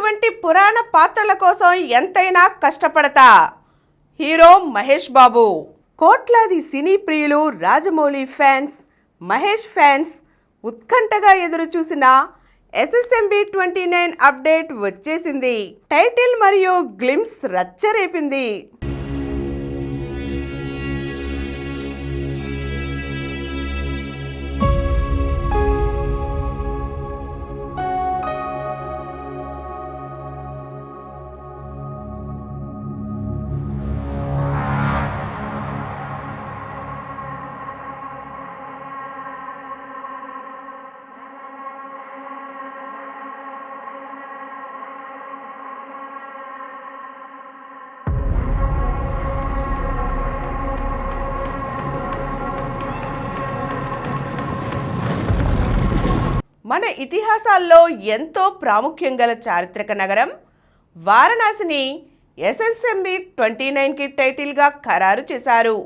ఇటువంటి పురాణ పాత్రల కోసం ఎంతైనా కష్టపడతా హీరో మహేష్ బాబు. కోట్లాది సినీ ప్రియులు, రాజమౌళి ఫ్యాన్స్, మహేష్ ఫ్యాన్స్ ఉత్కంఠగా ఎదురు చూసిన SSMB 29 అప్డేట్ వచ్చేసింది. టైటిల్ మరియు గ్లిమ్స్ రచ్చరేపింది. మన ఇతిహాసాల్లో ఎంతో ప్రాముఖ్యం గల చారిత్రక నగరం వారణాసిని SSMB 29కి టైటిల్గా ఖరారు చేశారు.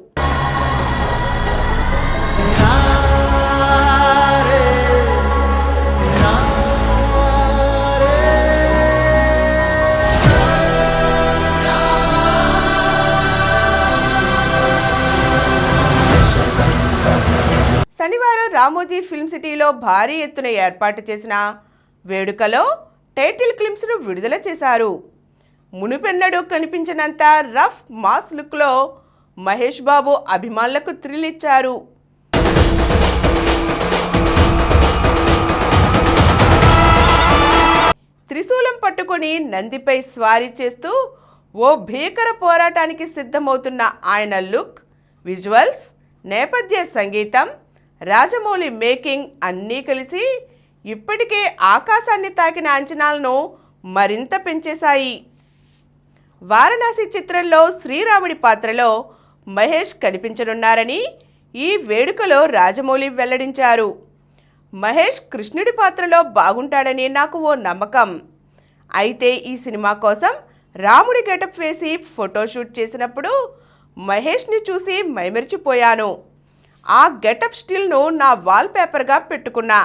శనివారం రామోజీ ఫిల్మ్ సిటీలో భారీ ఎత్తున ఏర్పాటు చేసిన వేడుకలో టైటిల్ క్లిప్స్ను విడుదల చేశారు. మునుపెన్నడూ కనిపించినంత రఫ్ మాస్ లుక్లో మహేష్ బాబు అభిమానులకు థ్రిల్ ఇచ్చారు. త్రిశూలం పట్టుకొని నందిపై స్వారీ చేస్తూ ఓ భీకర పోరాటానికి సిద్ధమవుతున్న ఆయన లుక్, విజువల్స్, నేపథ్య సంగీతం, రాజమౌళి మేకింగ్ అన్నీ కలిసి ఇప్పటికే ఆకాశాన్ని తాకిన అంచనాలను మరింత పెంచేశాయి. వారణాసి చిత్రంలో శ్రీరాముడి పాత్రలో మహేష్ కనిపించనున్నారని ఈ వేడుకలో రాజమౌళి వెల్లడించారు. మహేష్ కృష్ణుడి పాత్రలో బాగుంటాడని నాకు ఓ నమ్మకం. అయితే ఈ సినిమా కోసం రాముడి గెటప్ వేసి ఫోటోషూట్ చేసినప్పుడు మహేష్ని చూసి మైమరిచిపోయాను. ఆ గెటప్ స్టిల్ను నా వాల్పేపర్గా పెట్టుకున్నా,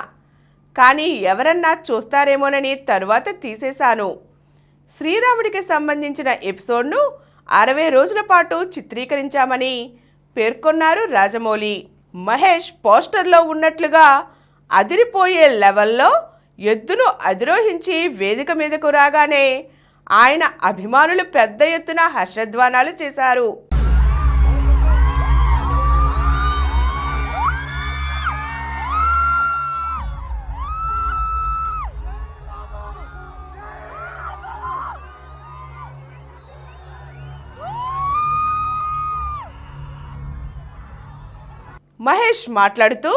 కానీ ఎవరన్నా చూస్తారేమోనని తరువాత తీసేశాను. శ్రీరాముడికి సంబంధించిన ఎపిసోడ్ను 60 రోజుల పాటు చిత్రీకరించామని పేర్కొన్నారు రాజమౌళి. మహేష్ పోస్టర్లో ఉన్నట్లుగా అదిరిపోయే లెవెల్లో ఎద్దును అధిరోహించి వేదిక మీదకు రాగానే ఆయన అభిమానులు పెద్ద ఎత్తున హర్షధ్వానాలు చేశారు. మహేష్ మాట్లాడుతూ,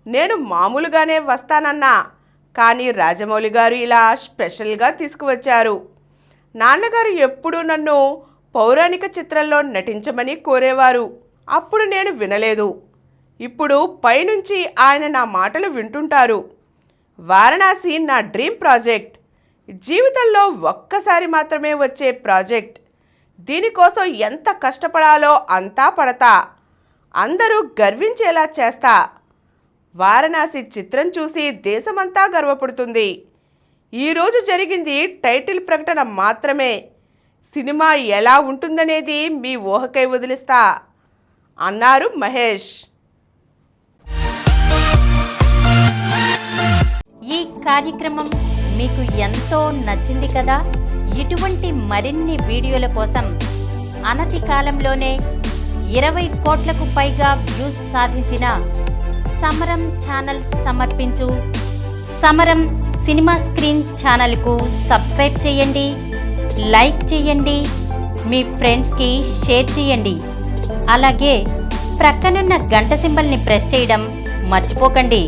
నేను మామూలుగానే వస్తానన్నా, కానీ రాజమౌళి గారు ఇలా స్పెషల్గా తీసుకువచ్చారు. నాన్నగారు ఎప్పుడూ నన్ను పౌరాణిక చిత్రంలో నటించమని కోరేవారు. అప్పుడు నేను వినలేదు. ఇప్పుడు పైనుంచి ఆయన నా మాటలు వింటుంటారు. వారణాసి నా డ్రీమ్ ప్రాజెక్ట్. జీవితంలో ఒక్కసారి మాత్రమే వచ్చే ప్రాజెక్ట్. దీనికోసం ఎంత కష్టపడాలో అంతా పడతా. అందరూ గర్వించేలా చేస్తా. వారణాసి చిత్రం చూసి దేశమంతా గర్వపడుతుంది. ఈరోజు జరిగింది టైటిల్ ప్రకటన మాత్రమే. సినిమా ఎలా ఉంటుందనేది మీ ఊహకై వదిలిస్తా అన్నారు మహేష్. ఈ కార్యక్రమం మీకు ఎంతో నచ్చింది కదా. ఇటువంటి మరిన్ని వీడియోల కోసం అనతి కాలంలోనే 20 కోట్లకు పైగా వ్యూస్ సాధించిన సమరం ఛానల్ సమర్పించు సమరం సినిమా స్క్రీన్ ఛానల్కు సబ్స్క్రైబ్ చేయండి, లైక్ చేయండి, మీ ఫ్రెండ్స్కి షేర్ చేయండి. అలాగే ప్రక్కనున్న గంట సింబల్ని ప్రెస్ చేయడం మర్చిపోకండి.